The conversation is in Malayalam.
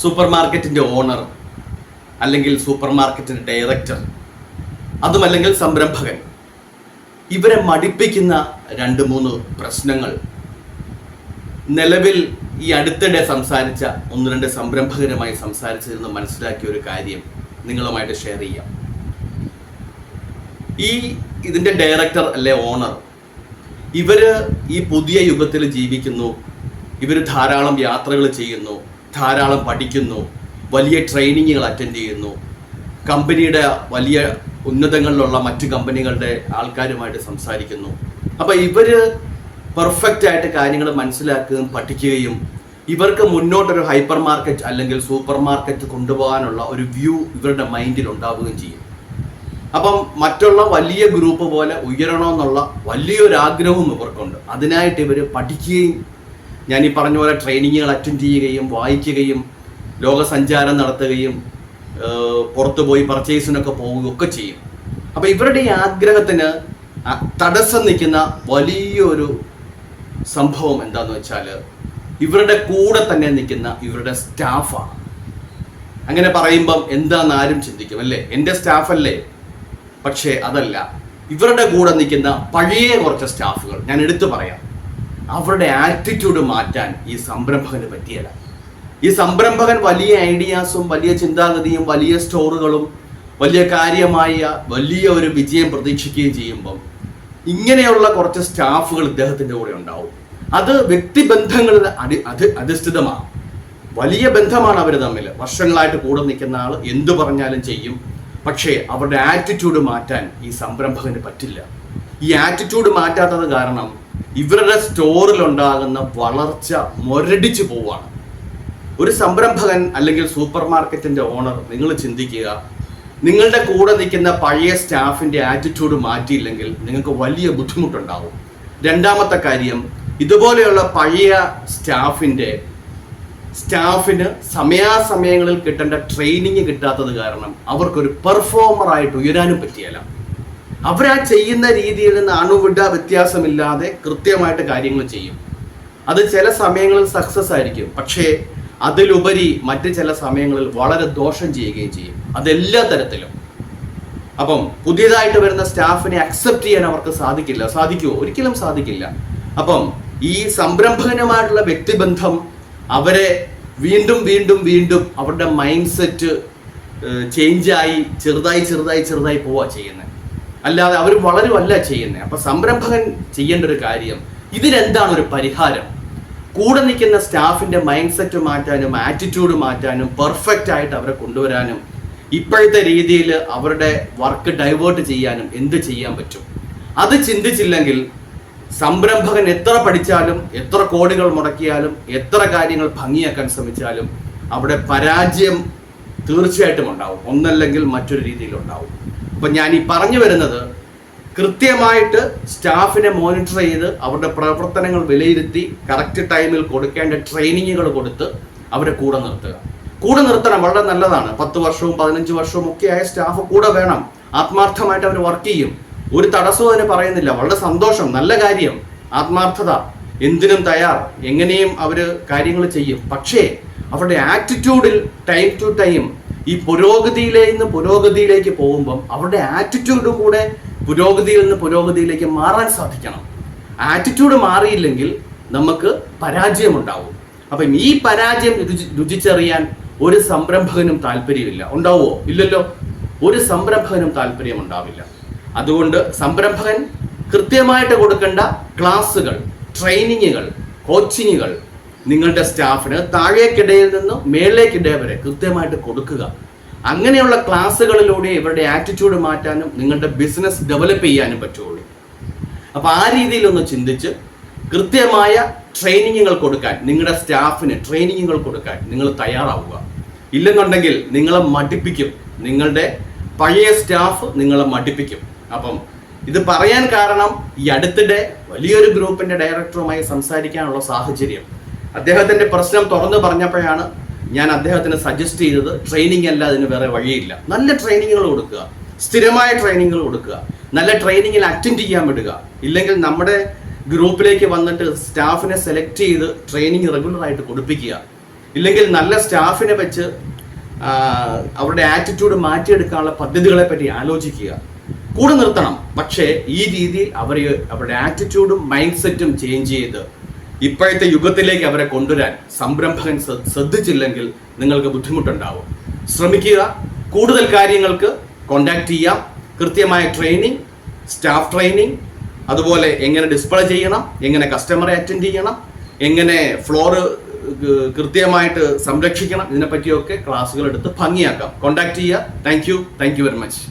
സൂപ്പർ മാർക്കറ്റിൻ്റെ ഓണർ അല്ലെങ്കിൽ സൂപ്പർ മാർക്കറ്റിൻ്റെ ഡയറക്ടർ, അതുമല്ലെങ്കിൽ സംരംഭകൻ, ഇവരെ മടിപ്പിക്കുന്ന 2-3 പ്രശ്നങ്ങൾ നിലവിൽ ഈ അടുത്തിടെ സംസാരിച്ച 1-2 സംരംഭകരുമായി സംസാരിച്ചിരുന്ന് മനസ്സിലാക്കിയ ഒരു കാര്യം നിങ്ങളുമായിട്ട് ഷെയർ ചെയ്യാം. ഇതിൻ്റെ ഡയറക്ടർ അല്ലെ ഓണർ, ഇവര് ഈ പുതിയ യുഗത്തിൽ ജീവിക്കുന്നു. ഇവർ ധാരാളം യാത്രകൾ ചെയ്യുന്നു, ധാരാളം പഠിക്കുന്നു, വലിയ ട്രെയിനിങ്ങുകൾ അറ്റൻഡ് ചെയ്യുന്നു, കമ്പനിയുടെ വലിയ ഉന്നതങ്ങളിലുള്ള മറ്റ് കമ്പനികളുടെ ആൾക്കാരുമായിട്ട് സംസാരിക്കുന്നു. അപ്പോൾ ഇവർ പെർഫെക്റ്റ് ആയിട്ട് കാര്യങ്ങൾ മനസ്സിലാക്കുകയും പഠിക്കുകയും ഇവർക്ക് മുന്നോട്ടൊരു ഹൈപ്പർ മാർക്കറ്റ് അല്ലെങ്കിൽ സൂപ്പർ മാർക്കറ്റ് കൊണ്ടുപോകാനുള്ള ഒരു വ്യൂ ഇവരുടെ മൈൻഡിൽ ഉണ്ടാവുകയും ചെയ്യും. അപ്പം മറ്റുള്ള വലിയ ഗ്രൂപ്പ് പോലെ ഉയരണമെന്നുള്ള വലിയൊരു ആഗ്രഹവും ഇവർക്കുണ്ട്. അതിനായിട്ട് ഇവർ പഠിക്കുകയും ഞാൻ ഈ പറഞ്ഞ പോലെ ട്രെയിനിങ്ങുകൾ അറ്റൻഡ് ചെയ്യുകയും വായിക്കുകയും ലോകസഞ്ചാരം നടത്തുകയും പുറത്തു പോയി പർച്ചേസിനൊക്കെ പോവുകയും ഒക്കെ ചെയ്യും. അപ്പോൾ ഇവരുടെ ഈ ആഗ്രഹത്തിന് തടസ്സം നിൽക്കുന്ന വലിയൊരു സംഭവം എന്താണെന്ന് വെച്ചാൽ ഇവരുടെ കൂടെ തന്നെ നിൽക്കുന്ന ഇവരുടെ സ്റ്റാഫാണ്. അങ്ങനെ പറയുമ്പം എന്താണെന്ന് ആരും ചിന്തിക്കും അല്ലേ, എൻ്റെ സ്റ്റാഫല്ലേ? പക്ഷേ അതല്ല, ഇവരുടെ കൂടെ നിൽക്കുന്ന പഴയ കുറച്ച് സ്റ്റാഫുകൾ ഞാൻ എടുത്തു പറയാം. അവരുടെ ആറ്റിറ്റ്യൂഡ് മാറ്റാൻ ഈ സംരംഭകന് പറ്റിയല്ല. ഈ സംരംഭകൻ വലിയ ഐഡിയാസും വലിയ ചിന്താഗതിയും വലിയ സ്റ്റോറുകളും വലിയ കാര്യമായ വലിയ ഒരു വിജയം പ്രതീക്ഷിക്കുകയും ചെയ്യുമ്പം ഇങ്ങനെയുള്ള കുറച്ച് സ്റ്റാഫുകൾ ഇദ്ദേഹത്തിൻ്റെ കൂടെ ഉണ്ടാവും. അത് വ്യക്തിബന്ധങ്ങളിൽ അധിഷ്ഠിതമാണ്. വലിയ ബന്ധമാണ് അവർ തമ്മിൽ. വർഷങ്ങളായിട്ട് കൂടെ നിൽക്കുന്ന ആൾ എന്തു പറഞ്ഞാലും ചെയ്യും. പക്ഷേ അവരുടെ ആറ്റിറ്റ്യൂഡ് മാറ്റാൻ ഈ സംരംഭകന് പറ്റില്ല. ഈ ആറ്റിറ്റ്യൂഡ് മാറ്റാത്തത് കാരണം ഇവരുടെ സ്റ്റോറിലുണ്ടാകുന്ന വളർച്ച മുരടിച്ചു പോവുകയാണ്. ഒരു സംരംഭകൻ അല്ലെങ്കിൽ സൂപ്പർ മാർക്കറ്റിൻ്റെ ഓണർ, നിങ്ങൾ ചിന്തിക്കുക, നിങ്ങളുടെ കൂടെ നിൽക്കുന്ന പഴയ സ്റ്റാഫിൻ്റെ ആറ്റിറ്റ്യൂഡ് മാറ്റിയില്ലെങ്കിൽ നിങ്ങൾക്ക് വലിയ ബുദ്ധിമുട്ടുണ്ടാവും. രണ്ടാമത്തെ കാര്യം, ഇതുപോലെയുള്ള പഴയ സ്റ്റാഫിന് സമയാസമയങ്ങളിൽ കിട്ടേണ്ട ട്രെയിനിങ് കിട്ടാത്തത് കാരണം അവർക്കൊരു പെർഫോമറായിട്ട് ഉയരാനും പറ്റിയല്ല. അവരാ ചെയ്യുന്ന രീതിയിൽ നിന്ന് അണുവിട വ്യത്യാസമില്ലാതെ കൃത്യമായിട്ട് കാര്യങ്ങൾ ചെയ്യും. അത് ചില സമയങ്ങളിൽ സക്സസ് ആയിരിക്കും, പക്ഷേ അതിലുപരി മറ്റ് ചില സമയങ്ങളിൽ വളരെ ദോഷം ചെയ്യുകയും ചെയ്യും. അതെല്ലാ തരത്തിലും. അപ്പം പുതിയതായിട്ട് വരുന്ന സ്റ്റാഫിനെ അക്സെപ്റ്റ് ചെയ്യാൻ അവർക്ക് സാധിക്കുമോ? ഒരിക്കലും സാധിക്കില്ല. അപ്പം ഈ സംരംഭകനുമായിട്ടുള്ള വ്യക്തിബന്ധം അവരെ വീണ്ടും അവരുടെ മൈൻഡ് സെറ്റ് ചേഞ്ചായി ചെറുതായി പോവുക ചെയ്യുന്നത്, അല്ലാതെ അവർ വളരുമല്ല ചെയ്യുന്നത്. അപ്പം സംരംഭകൻ ചെയ്യേണ്ട ഒരു കാര്യം, ഇതിനെന്താണ് ഒരു പരിഹാരം? കൂടെ നിൽക്കുന്ന സ്റ്റാഫിൻ്റെ മൈൻഡ് സെറ്റ് മാറ്റാനും ആറ്റിറ്റ്യൂഡ് മാറ്റാനും പെർഫെക്റ്റ് ആയിട്ട് അവരെ കൊണ്ടുവരാനും ഇപ്പോഴത്തെ രീതിയിൽ അവരുടെ വർക്ക് ഡൈവേർട്ട് ചെയ്യാനും എന്ത് ചെയ്യാൻ പറ്റും? അത് ചിന്തിച്ചില്ലെങ്കിൽ സംരംഭകൻ എത്ര പഠിച്ചാലും എത്ര കോടികൾ മുടക്കിയാലും എത്ര കാര്യങ്ങൾ ഭംഗിയാക്കാൻ ശ്രമിച്ചാലും അവിടെ പരാജയം തീർച്ചയായിട്ടും ഉണ്ടാവും. ഒന്നല്ലെങ്കിൽ മറ്റൊരു രീതിയിലുണ്ടാവും. അപ്പം ഞാൻ ഈ പറഞ്ഞു വരുന്നത്, കൃത്യമായിട്ട് സ്റ്റാഫിനെ മോണിറ്റർ ചെയ്ത് അവരുടെ പ്രവർത്തനങ്ങൾ വിലയിരുത്തി കറക്റ്റ് ടൈമിൽ കൊടുക്കേണ്ട ട്രെയിനിങ്ങുകൾ കൊടുത്ത് അവരെ കൂടെ നിർത്തണം. വളരെ നല്ലതാണ്. 10 വർഷവും 15 വർഷവും ഒക്കെ ആയ സ്റ്റാഫ് കൂടെ വേണം. ആത്മാർത്ഥമായിട്ട് അവർ വർക്ക് ചെയ്യും. ഒരു തടസ്സവും അതിന് പറയുന്നില്ല. വളരെ സന്തോഷം, നല്ല കാര്യം, ആത്മാർത്ഥത, എന്തിനും തയ്യാർ, എങ്ങനെയും അവർ കാര്യങ്ങൾ ചെയ്യും. പക്ഷേ അവരുടെ ആറ്റിറ്റ്യൂഡിൽ ടൈം ടു ടൈം ഈ പുരോഗതിയിലേക്ക് പോകുമ്പം അവരുടെ ആറ്റിറ്റ്യൂഡും കൂടെ പുരോഗതിയിൽ നിന്ന് പുരോഗതിയിലേക്ക് മാറാൻ സാധിക്കണം. ആറ്റിറ്റ്യൂഡ് മാറിയില്ലെങ്കിൽ നമുക്ക് പരാജയമുണ്ടാവും. അപ്പം ഈ പരാജയം രുചിച്ചറിയാൻ ഒരു സംരംഭകനും താല്പര്യമില്ല. ഉണ്ടാവുമോ? ഇല്ലല്ലോ. ഒരു സംരംഭകനും താല്പര്യം ഉണ്ടാവില്ല. അതുകൊണ്ട് സംരംഭകൻ കൃത്യമായിട്ട് കൊടുക്കേണ്ട ക്ലാസ്സുകൾ, ട്രെയിനിങ്ങുകൾ, കോച്ചിങ്ങുകൾ നിങ്ങളുടെ സ്റ്റാഫിന് താഴേക്കിടയിൽ നിന്ന് മേളിലേക്കിടയിൽ വരെ കൃത്യമായിട്ട് കൊടുക്കുക. അങ്ങനെയുള്ള ക്ലാസ്സുകളിലൂടെ ഇവരുടെ ആറ്റിറ്റ്യൂഡ് മാറ്റാനും നിങ്ങളുടെ ബിസിനസ് ഡെവലപ്പ് ചെയ്യാനും പറ്റുള്ളൂ. അപ്പോൾ ആ രീതിയിലൊന്ന് ചിന്തിച്ച് കൃത്യമായ ട്രെയിനിങ്ങുകൾ കൊടുക്കാൻ, നിങ്ങളുടെ സ്റ്റാഫിന് ട്രെയിനിങ്ങുകൾ കൊടുക്കാൻ നിങ്ങൾ തയ്യാറാവുക. ഇല്ലെന്നുണ്ടെങ്കിൽ നിങ്ങളെ മടുപ്പിക്കും. നിങ്ങളുടെ പഴയ സ്റ്റാഫ് നിങ്ങളെ മടുപ്പിക്കും. അപ്പം ഇത് പറയാൻ കാരണം, ഈ അടുത്തിടെ വലിയൊരു ഗ്രൂപ്പിൻ്റെ ഡയറക്ടറുമായി സംസാരിക്കാനുള്ള സാഹചര്യം, അദ്ദേഹത്തിൻ്റെ പ്രശ്നം തുറന്നു പറഞ്ഞപ്പോഴാണ് ഞാൻ അദ്ദേഹത്തിന് സജസ്റ്റ് ചെയ്തത്, ട്രെയിനിങ് അല്ല, അതിന് വേറെ വഴിയില്ല. നല്ല ട്രെയിനിങ്ങുകൾ കൊടുക്കുക, സ്ഥിരമായ ട്രെയിനിങ്ങുകൾ കൊടുക്കുക, നല്ല ട്രെയിനിങ്ങിൽ അറ്റൻഡ് ചെയ്യാൻ വിടുക. ഇല്ലെങ്കിൽ നമ്മുടെ ഗ്രൂപ്പിലേക്ക് വന്നിട്ട് സ്റ്റാഫിനെ സെലക്ട് ചെയ്ത് ട്രെയിനിങ് റെഗുലറായിട്ട് കൊടുപ്പിക്കുക. ഇല്ലെങ്കിൽ നല്ല സ്റ്റാഫിനെ വെച്ച് അവരുടെ ആറ്റിറ്റ്യൂഡ് മാറ്റിയെടുക്കാനുള്ള പദ്ധതികളെ പറ്റി ആലോചിക്കുക. കൂടെ നിർത്തണം, പക്ഷേ ഈ രീതിയിൽ അവരുടെ ആറ്റിറ്റ്യൂഡും മൈൻഡ് സെറ്റും ചേഞ്ച് ചെയ്ത് ഇപ്പോഴത്തെ യുഗത്തിലേക്ക് അവരെ കൊണ്ടുവരാൻ സംരംഭകൻ ശ്രദ്ധിച്ചില്ലെങ്കിൽ നിങ്ങൾക്ക് ബുദ്ധിമുട്ടുണ്ടാവും. ശ്രമിക്കുക. കൂടുതൽ കാര്യങ്ങൾക്ക് കോണ്ടാക്ട് ചെയ്യാം. കൃത്യമായ ട്രെയിനിങ്, സ്റ്റാഫ് ട്രെയിനിങ്, അതുപോലെ എങ്ങനെ ഡിസ്പ്ലേ ചെയ്യണം, എങ്ങനെ കസ്റ്റമറെ അറ്റൻഡ് ചെയ്യണം, എങ്ങനെ ഫ്ലോറ് കൃത്യമായിട്ട് സംരക്ഷിക്കണം, ഇതിനെപ്പറ്റിയൊക്കെ ക്ലാസ്സുകൾ എടുത്ത് ഭംഗിയാക്കാം. കോണ്ടാക്ട് ചെയ്യുക. Thank you very much.